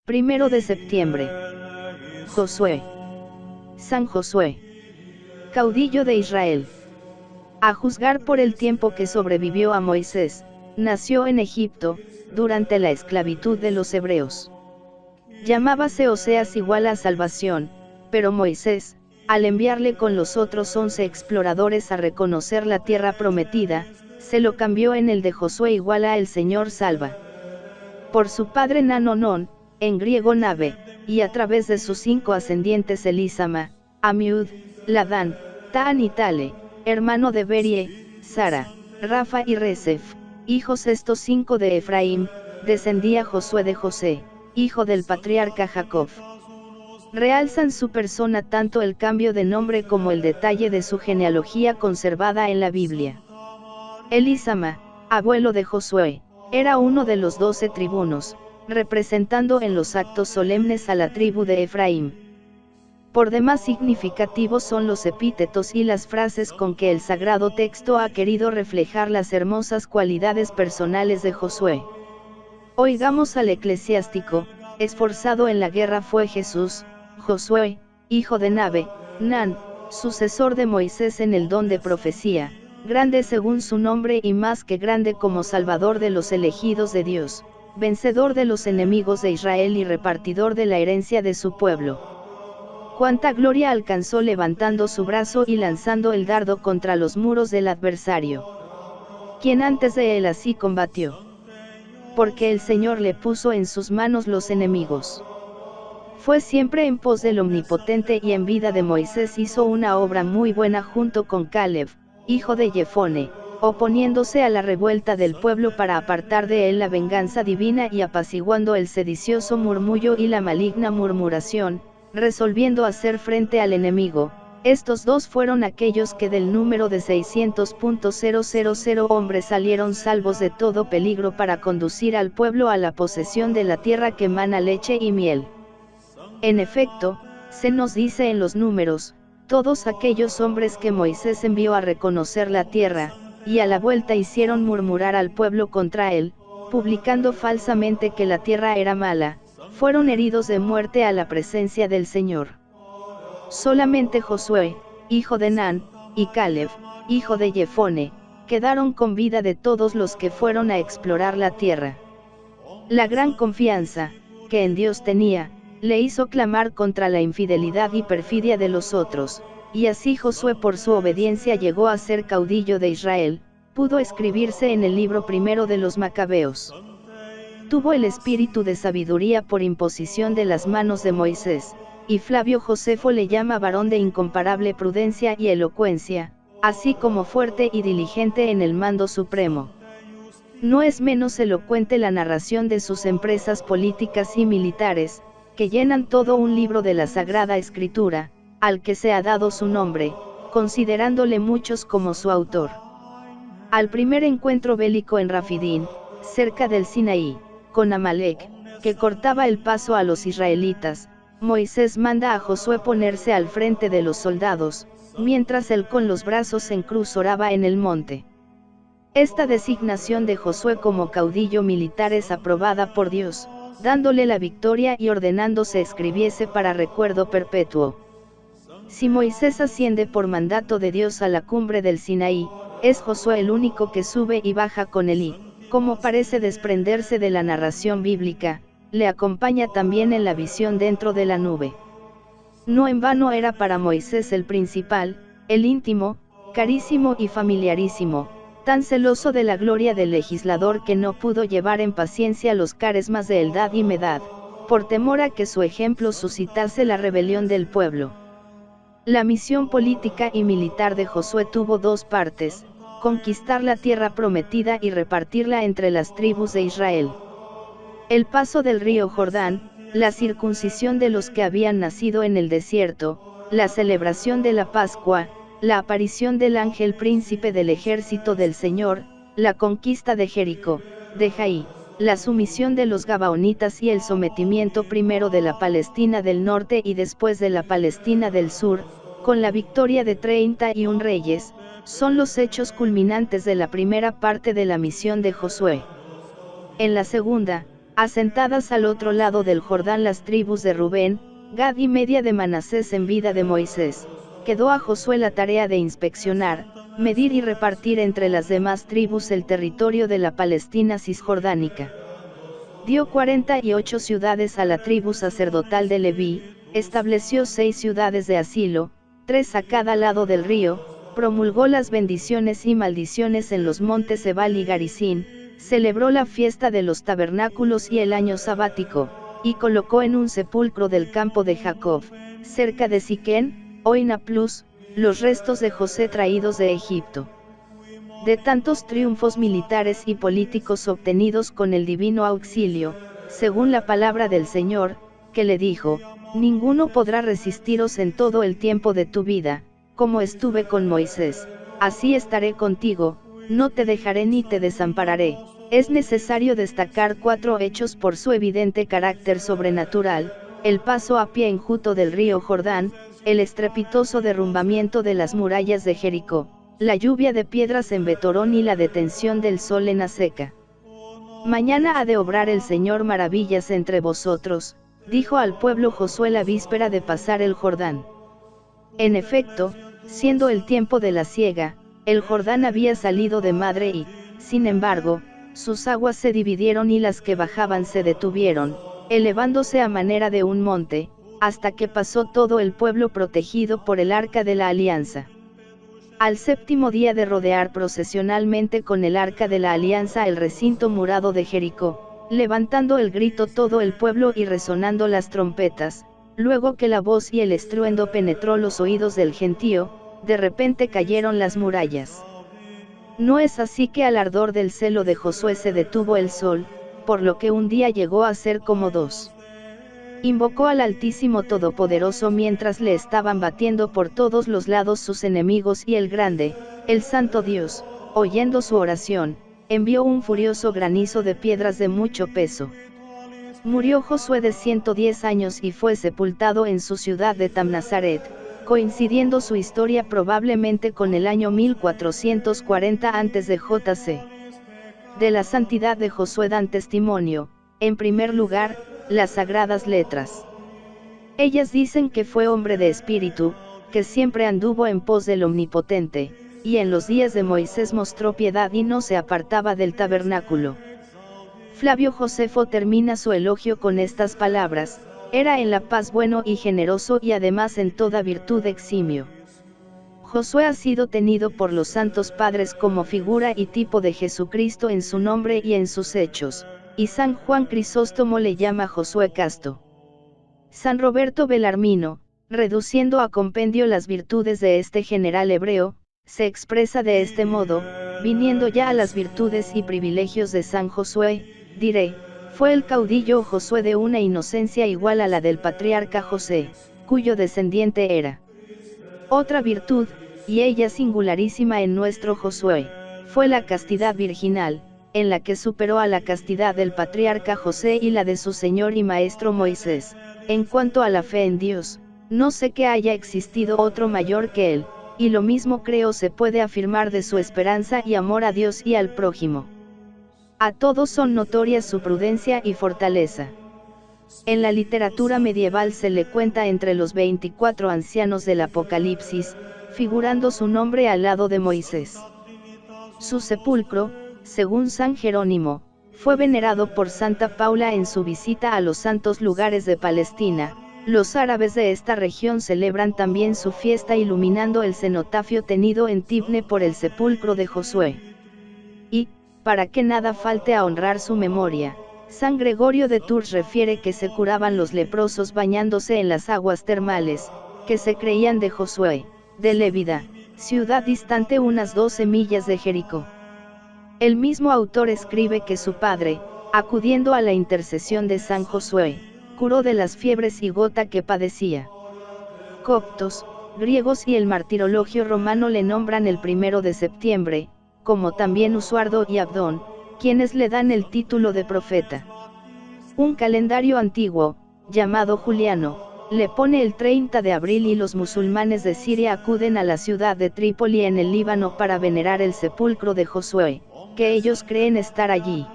1 de septiembre. Josué. San Josué. Caudillo de Israel. A juzgar por el tiempo que sobrevivió a Moisés, nació en Egipto, durante la esclavitud de los hebreos. Llamábase Oseas igual a salvación, pero Moisés, al enviarle con los otros 11 exploradores a reconocer la tierra prometida, se lo cambió en el de Josué igual a el Señor salva. Por su padre Nanonón, en griego Nave, y a través de sus 5 ascendientes Elisama, Amiud, Ladán, Taan y Tale, hermano de Berie, Sara, Rafa y Resef, hijos estos 5 de Efraín, descendía Josué de José, hijo del patriarca Jacob. Realzan su persona tanto el cambio de nombre como el detalle de su genealogía conservada en la Biblia. Elisama, abuelo de Josué, era uno de los 12 tribunos, representando en los actos solemnes a la tribu de Efraín. Por demás significativos son los epítetos y las frases con que el sagrado texto ha querido reflejar las hermosas cualidades personales de Josué. Oigamos al eclesiástico: esforzado en la guerra fue Jesús, Josué, hijo de Nave, Nan, sucesor de Moisés en el don de profecía, grande según su nombre y más que grande como salvador de los elegidos de Dios, vencedor de los enemigos de Israel y repartidor de la herencia de su pueblo. Cuánta gloria alcanzó levantando su brazo y lanzando el dardo contra los muros del adversario. Quien antes de él así combatió. Porque el Señor le puso en sus manos los enemigos. Fue siempre en pos del Omnipotente y en vida de Moisés hizo una obra muy buena junto con Caleb, hijo de Jefone, oponiéndose a la revuelta del pueblo para apartar de él la venganza divina y apaciguando el sedicioso murmullo y la maligna murmuración, resolviendo hacer frente al enemigo. Estos dos fueron aquellos que del número de 600.000 hombres salieron salvos de todo peligro para conducir al pueblo a la posesión de la tierra que mana leche y miel. En efecto, se nos dice en los números, todos aquellos hombres que Moisés envió a reconocer la tierra, y a la vuelta hicieron murmurar al pueblo contra él, publicando falsamente que la tierra era mala, fueron heridos de muerte a la presencia del Señor. Solamente Josué, hijo de Nan, y Caleb, hijo de Jefone, quedaron con vida de todos los que fueron a explorar la tierra. La gran confianza, que en Dios tenía, le hizo clamar contra la infidelidad y perfidia de los otros, y así Josué por su obediencia llegó a ser caudillo de Israel, pudo escribirse en el libro primero de los Macabeos. Tuvo el espíritu de sabiduría por imposición de las manos de Moisés, y Flavio Josefo le llama varón de incomparable prudencia y elocuencia, así como fuerte y diligente en el mando supremo. No es menos elocuente la narración de sus empresas políticas y militares, que llenan todo un libro de la Sagrada Escritura, al que se ha dado su nombre, considerándole muchos como su autor. Al primer encuentro bélico en Rafidín, cerca del Sinaí, con Amalek, que cortaba el paso a los israelitas, Moisés manda a Josué ponerse al frente de los soldados, mientras él con los brazos en cruz oraba en el monte. Esta designación de Josué como caudillo militar es aprobada por Dios, dándole la victoria y ordenando se escribiese para recuerdo perpetuo. Si Moisés asciende por mandato de Dios a la cumbre del Sinaí, es Josué el único que sube y baja con él y, como parece desprenderse de la narración bíblica, le acompaña también en la visión dentro de la nube. No en vano era para Moisés el principal, el íntimo, carísimo y familiarísimo, tan celoso de la gloria del legislador que no pudo llevar en paciencia los caresmas de Eldad y Medad, por temor a que su ejemplo suscitase la rebelión del pueblo. La misión política y militar de Josué tuvo dos partes: conquistar la tierra prometida y repartirla entre las tribus de Israel. El paso del río Jordán, la circuncisión de los que habían nacido en el desierto, la celebración de la Pascua, la aparición del ángel príncipe del ejército del Señor, la conquista de Jericó, de Jaí, la sumisión de los gabaonitas y el sometimiento primero de la Palestina del norte y después de la Palestina del sur, con la victoria de 31 reyes, son los hechos culminantes de la primera parte de la misión de Josué. En la segunda, Asentadas al otro lado del Jordán las tribus de Rubén, Gad y media de Manasés en vida de Moisés, quedó a Josué la tarea de inspeccionar, medir y repartir entre las demás tribus el territorio de la Palestina cisjordánica. Dio 48 ciudades a la tribu sacerdotal de Leví, estableció 6 ciudades de asilo, 3 a cada lado del río, promulgó las bendiciones y maldiciones en los montes Ebal y Garizim, celebró la fiesta de los tabernáculos y el año sabático, y colocó en un sepulcro del campo de Jacob, cerca de Siquén, hoy Nablus, los restos de José traídos de Egipto. De tantos triunfos militares y políticos obtenidos con el divino auxilio, según la palabra del Señor, que le dijo, ninguno podrá resistiros en todo el tiempo de tu vida, como estuve con Moisés, así estaré contigo, no te dejaré ni te desampararé. Es necesario destacar 4 hechos por su evidente carácter sobrenatural: el paso a pie enjuto del río Jordán, el estrepitoso derrumbamiento de las murallas de Jericó, la lluvia de piedras en Betorón y la detención del sol en Aseca. Mañana ha de obrar el Señor maravillas entre vosotros, dijo al pueblo Josué la víspera de pasar el Jordán. En efecto, siendo el tiempo de la siega, el Jordán había salido de madre y, sin embargo, sus aguas se dividieron y las que bajaban se detuvieron, elevándose a manera de un monte, hasta que pasó todo el pueblo protegido por el arca de la alianza. Al 7º día de rodear procesionalmente con el arca de la alianza el recinto murado de Jericó, levantando el grito todo el pueblo y resonando las trompetas, luego que la voz y el estruendo penetró los oídos del gentío, de repente cayeron las murallas. No es así que al ardor del celo de Josué se detuvo el sol, por lo que un día llegó a ser como 2. Invocó al Altísimo Todopoderoso mientras le estaban batiendo por todos los lados sus enemigos y el grande, el Santo Dios, oyendo su oración, envió un furioso granizo de piedras de mucho peso. Murió Josué de 110 años y fue sepultado en su ciudad de Tamnazaret, coincidiendo su historia probablemente con el año 1440 a.C. De la santidad de Josué dan testimonio, en primer lugar, las sagradas letras. Ellas dicen que fue hombre de espíritu, que siempre anduvo en pos del Omnipotente, y en los días de Moisés mostró piedad y no se apartaba del tabernáculo. Flavio Josefo termina su elogio con estas palabras: era en la paz bueno y generoso y además en toda virtud eximio. Josué ha sido tenido por los santos padres como figura y tipo de Jesucristo en su nombre y en sus hechos, y San Juan Crisóstomo le llama Josué Casto. San Roberto Belarmino, reduciendo a compendio las virtudes de este general hebreo, se expresa de este modo: viniendo ya a las virtudes y privilegios de San Josué, diré, fue el caudillo Josué de una inocencia igual a la del patriarca José, cuyo descendiente era. Otra virtud, y ella singularísima en nuestro Josué, fue la castidad virginal, en la que superó a la castidad del patriarca José y la de su señor y maestro Moisés. En cuanto a la fe en Dios, no sé que haya existido otro mayor que él, y lo mismo creo se puede afirmar de su esperanza y amor a Dios y al prójimo. A todos son notorias su prudencia y fortaleza. En la literatura medieval se le cuenta entre los 24 ancianos del Apocalipsis, figurando su nombre al lado de Moisés. Su sepulcro, según San Jerónimo, fue venerado por Santa Paula en su visita a los santos lugares de Palestina. Los árabes de esta región celebran también su fiesta iluminando el cenotafio tenido en Tibne por el sepulcro de Josué. Y, para que nada falte a honrar su memoria, San Gregorio de Tours refiere que se curaban los leprosos bañándose en las aguas termales, que se creían de Josué, de Lébida, ciudad distante unas 12 millas de Jericó. El mismo autor escribe que su padre, acudiendo a la intercesión de San Josué, curó de las fiebres y gota que padecía. Coptos, griegos y el martirologio romano le nombran el 1 de septiembre, como también Usuardo y Abdón, quienes le dan el título de profeta. Un calendario antiguo, llamado Juliano, le pone el 30 de abril y los musulmanes de Siria acuden a la ciudad de Trípoli en el Líbano para venerar el sepulcro de Josué, que ellos creen estar allí.